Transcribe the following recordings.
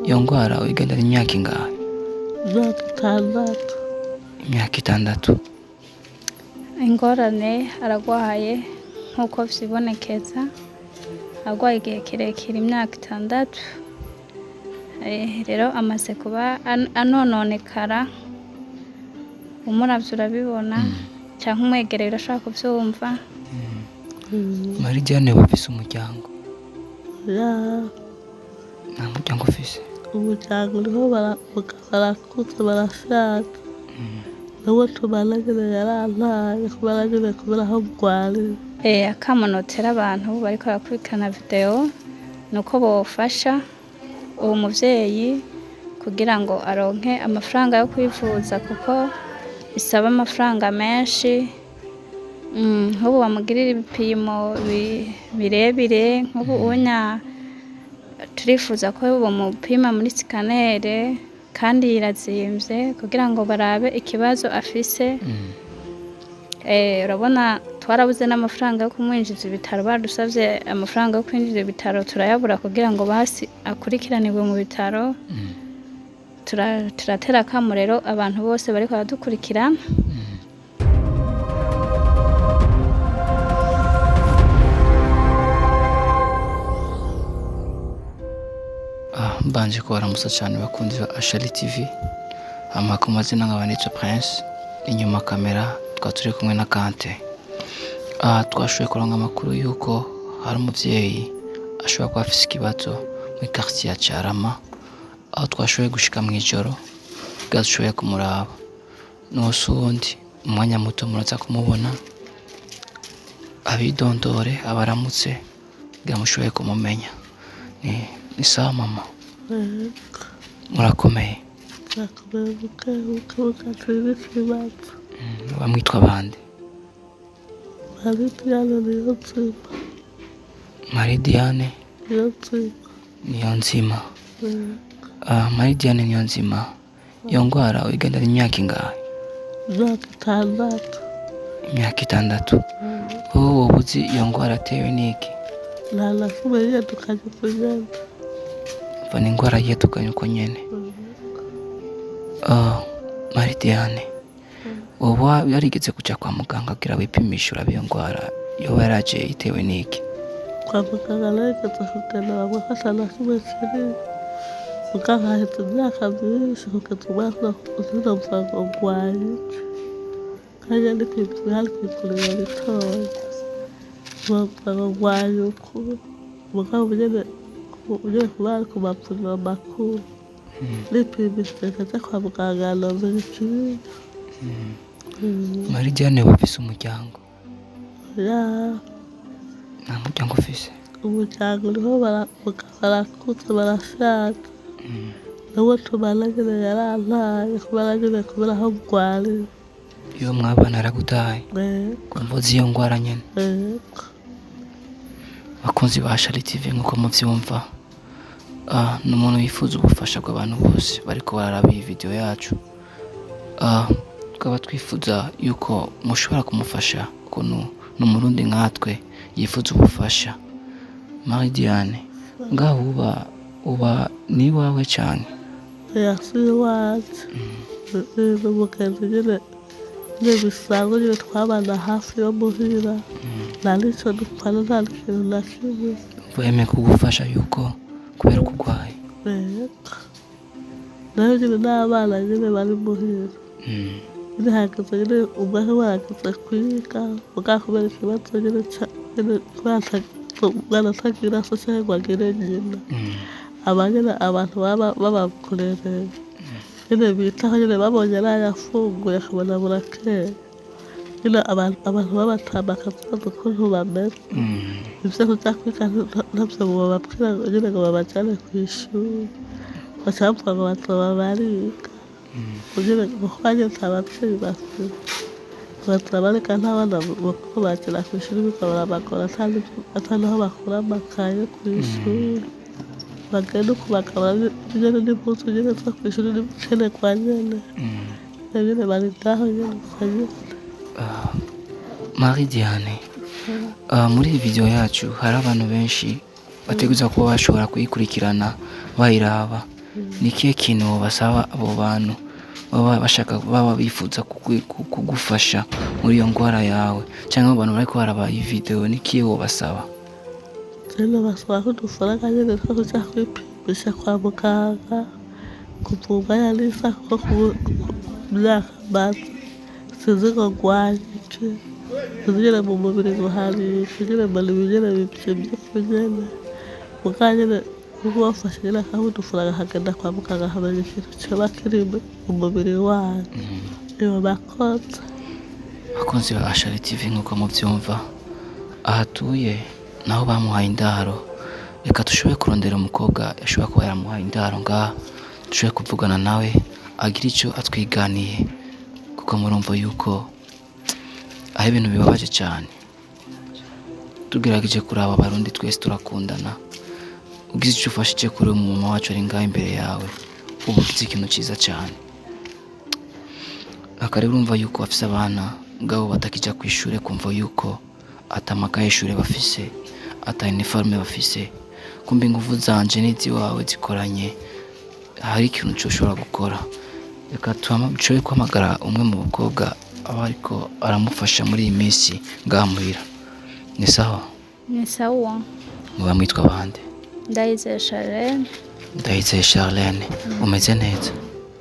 iyo ndwara uyigendana imyaka ingahe? itandatu. Imyaka 6. ingorane aragwaye nk'uko vyibonekeza, arwaye igihe kirekire imyaka 6. Rero amaze kuba anononekara, umuravye urabibona canke umwegereye urashobora kuvyumva. Marie Diane bafise umuryango? Ya, Nta muryango ufise? umuryango uriho barakuze barashaje. N'uwo tubana nyene yarantaye kubera aho mugwariye. Akamunotera abantu bariko barakurikirana video nuko bofasha uwo muvyeyi kugira ngo aronke amafaranga yo kwivuza, kuko bisaba amafaranga menshi. Nk'ubu bamugirira ibipimo birebire, nk'ubu turifuza ko bomupima muri sikanere kandi irazimvye kugira ngo barabe ikibazo afise. Urabona twarabuze n'amafaranga yo kumwinjiza ibitaro, badusavye amafaranga yo kwinjiza ibitaro turayabura kugira ngo basi akurikiranirwe mu bitaro. Turatera akamo rero abantu bose bariko baradukurikirana. Mbanje kubaramutsa cyane bakunzi ba Ashali TV. Ku mazina nkaba nitwa Prince, inyuma kamera tukaba turi kumwe na Kante. Twashoboye kuronka amakuru yuko hari umuvyeyi ashobora kuba afise ikibazo muri quartier ya Carama, aho twashoboye gushika mw'ijoro gashoboye kumuraba. N'usundi umwanya muto muraza kumubona, abidondore abaramutse kugira mushoboye kumumenya. Ni sawa mama? Murakomeye? Turakomeye bukebuke turi n'ikibazo. Bamwitwa bande? Marie Diane Niyonzima. Marie Diane Niyonzima. Marie Diane Niyonzima, iyo ndwara uyigendana imyaka ingahe? Imyaka 6. Imyaka 6. Wowe uzi iyo ndwara atewe n'iki? Nta na kimwe yiyadukanye kugenda. Ni indwara yiyadukanye uko nyene. Marie Diane, wowe yarigeze kuja kwa muganga kugira wipimishe urabe iyo ndwara yoba yaraje itewe n'iki? Kwa muganga narigeze kugenda bamufasha na kimwe kinini. Muganga haheze imyaka myinshi kugeza umwaka uzira mvuga ngwaye. Kandi ndi kwipima hari kw'ivuriro ritoya. Mvuga ngwaye uku. Mugabo uje kuba ku mavuriro makuru. Nipimishije nkaja kwa muganga nonzera ikibindi. Marie Diane bafise umuryango? Ya, Nta muryango ufise? umuryango uriho barakuze barashaje. N'uwo tubana nyene yarantaye kubera aho mugwariye. Iyo mwabana yaragutaye? Kumva uzi iyo ndwara nyene? Bakunzi ba Ashali TV nk'uko muvyumva, ni umuntu yifuza ubufasha bw'abantu bose bariko bararaba iyi video yacu. Tukaba twifuza yuko mushobora kumufasha ukuntu n'umurundi nkatwe yifuza ubufasha. Marie Diane, ngaho uba ni iwawe cane? Si iwacu. Ni umugenzi nyene bisanzwe nyene twabana hafi yo muhira. Nta n'ico dupfana, nta n'ikintu na kimwe. Wemeye kugufasha yuko kubera uko urwaye? Nayo nyene n'abana nyene bari muhira. Nyene hageze nyene umwe wageze kwiga, mugabo kubera ikibazo nyene kubera umwana atagira so canke ngo agire nyina. Nyene abantu babakurereye. Nyene bitaho nyene babonye arayafunguye akabona burakeye. Nyene abantu babatamakaza bazi ukuntu bameze. Ivyo kuja kwiga ntavyo bobabwira nyene ngo babajane kw'ishuri. Baca bavuga ngo bazoba bariga. Nyene kuko nyene nta bavyeyi bafise. Bazoba bariga nta bana bariko bagera kw'ishuri biriko barabagora ata naho bakura amakaye kw'ishuri. Bagenda uko bakabura nyene n'impuzu nyene zo kw'ishuri n'ibikenerwa nyene. Nyene bari ngaho nyene uko nyene. Marie Diane, muri iyi video yacu hari abantu benshi bateguza kuba bashobora kuyikurikirana bayiraba. ni ikihe kintu wobasaba abo bantu baba bashaka baba bifuza kugufasha muri iyo ngwara yawe cyangwa abantu bariko baraba iyi video ni ikihe wobasaba? Tena basaba ko udufaranga nyene two kuja kwipimisha kwa muganga kuvurwa yarisa kuko ku myaka maze sinzi ngo ngwaye iki sinzi nyene mu mubiri ngo hari iki nyene mbona ibintu bipimye nyene muganga nyene kuko bafashe nyene akaha udufaranga akagenda kwa muganga akamenya ikintu coba kiri mu mubiri wanje. Iyo bakoze Bakunzi ba Ashali TV nk'uko muvyumva aha atuye naho bamuhaye indaro, reka dushobore kurondera umukobwa yashobora kuba yaramuhaye indaro ngaha dushobore kuvugana nawe agira ico atwiganiye, kuko murumva yuko ari ibintu bibabaje cyane. Tugerageje kuraba abarundi twese turakundana, ugize ico ufashije kuri uyu mama wacu ari ngaha imbere yawe uba ugize ikintu ciza cyane. Akari urumva yuko afise abana ngabo batakija kw'ishure, kumva yuko atamakaye y'ishure bafise, ata uniforme bafise, kumbe inguvu zanje n'iziwawe zikoranye hari ikintu coshobora gukora. Reka dushobore guhamagara umwe mu bakobwa aba ariko aramufasha muri iyi minsi ngaha muhira. Ni sawa? Ni sawa. Muba mwitwa bande? Ndayizeye Charlene. Ndayizeye Charlene. Umeze neza?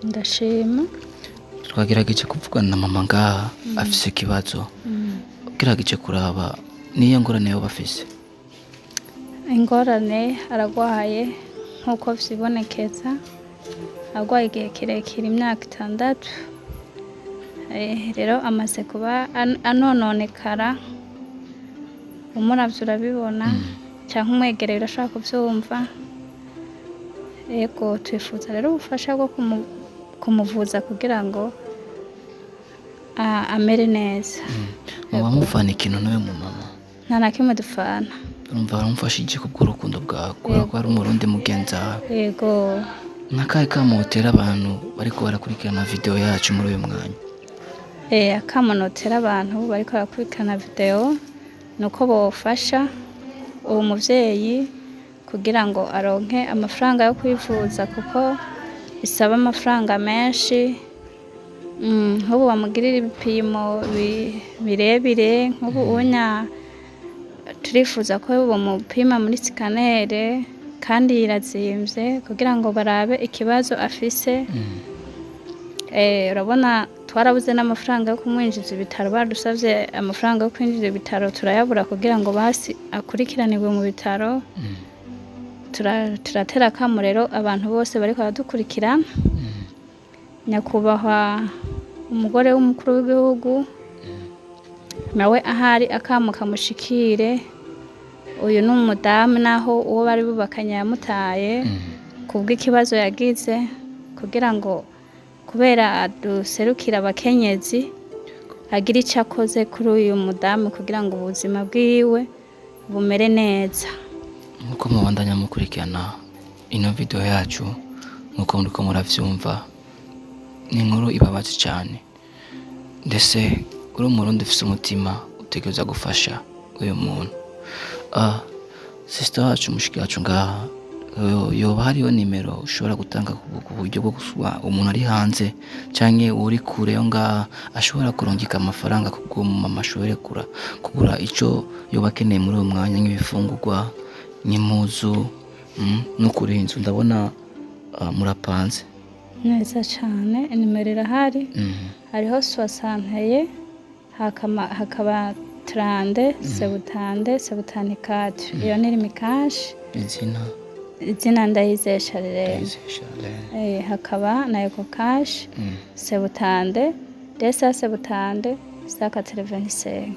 Ndashima. Twagerageje kuvugana na mama ngaha afise ikibazo. Ugerageje kuraba niyo ngorane yo bafise. Ingorane aragwaye nk'uko vyibonekeza, arwaye igihe kirekire imyaka 6. Rero amaze kuba anononekara, umuravye urabibona canke umwegereye urashaka kuvyumva. Yego twifuza rero ubufasha bwo kumuvuza kugira ngo amere neza. Muba mufana ikintu nawe mu mama? Nta na kimwe dufana. Urumva baramufashije kubw'urukundo bwawe kubera ko ari umurundi mugenzi wawe. Yego. Nakahe kamotera abantu bariko barakurikirana video yacu muri uyu mwanya? Akamonotera abantu bariko barakurikirana video nuko bofasha uwo muvyeyi kugira ngo aronke amafaranga yo kwivuza, kuko bisaba amafaranga menshi. Nk'ubu bamugirira ibipimo birebire, nk'ubu unya turifuza ko bamupima muri sikanere kandi irazimvye kugira ngo barabe ikibazo afise. Urabona twarabuze n'amafaranga yo kumwinjiza ibitaro, badusavye amafaranga yo kwinjiza ibitaro turayabura kugira ngo basi akurikiranirwe mu bitaro. Turatera akamo rero abantu bose bariko baradukurikirana, nyakubahwa umugore w'umukuru w'igihugu nawe ahari akamo kamushikire. Uyu ni umudamu naho uwo bari bubakanye yamutaye kubw'ikibazo yagize, kugira ngo kubera aduserukira abakenyezi agira ico akoze kuri uyu mudamu kugira ngo ubuzima bwiwe bumere neza. Nkuko mubandanya mukurikirana ino video yacu, nkuko muriko muravyumva, ni inkuru ibabaje cyane. Ndetse uri umurundi ufise umutima utegereza gufasha uyu muntu. Sister wacu, mushiki wacu ngaha, yoba hariyo nimero ushobora gutanga ku buryo bwo guswa umuntu ari hanze canke uri kure yo ngaha ashobora kurungika amafaranga kubwo mama ashobore kugura ico yoba akeneye muri uwo mwanya, nk'ibifungurwa, n'impuzu, no kuri inzu. Ndabona murapanze neza cyane. Nimero irahari, hariho 60 hakaba 30 74. Iyo ni Rimikashi. Izina Ndayizeye Charlene. Hakaba na Eko Cash 70 270 185.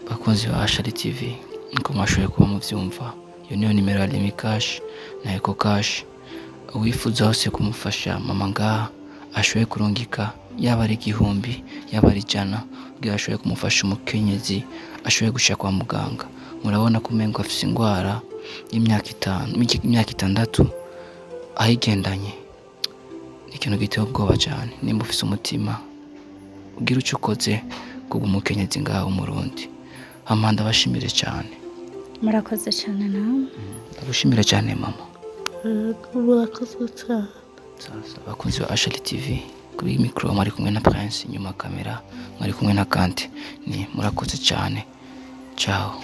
Bakunzi ba Ashali TV, nko mwashoboye kuba muvyumva, iyo niyo nimero ya Rimikashi na Eko Cash. Uwifuza hose kumufasha mama ngaha ashoboye kurungika, yaba ari 1000 yaba ari 100, kugira ashoboye kumufasha umukenyezi ashoboye gushika kwa muganga. Murabona ko umengo afise ingwara y'imyaka 6 ayigendanye. Ikintu giteye ubwoba cyane. Nimba ufise umutima ugira uco ukoze kubwo umukenyezi ngaha umurundi, amanda bashimire cyane. Murakoze cyane nawe. Ndagushimira cyane mama. murakoze cyane. Sasa bakunzi ba Ashali TV kuri mikoro mwari kumwe na Prince, inyuma kamera mwari kumwe na Kante. Ni murakoze cyane. Ciao.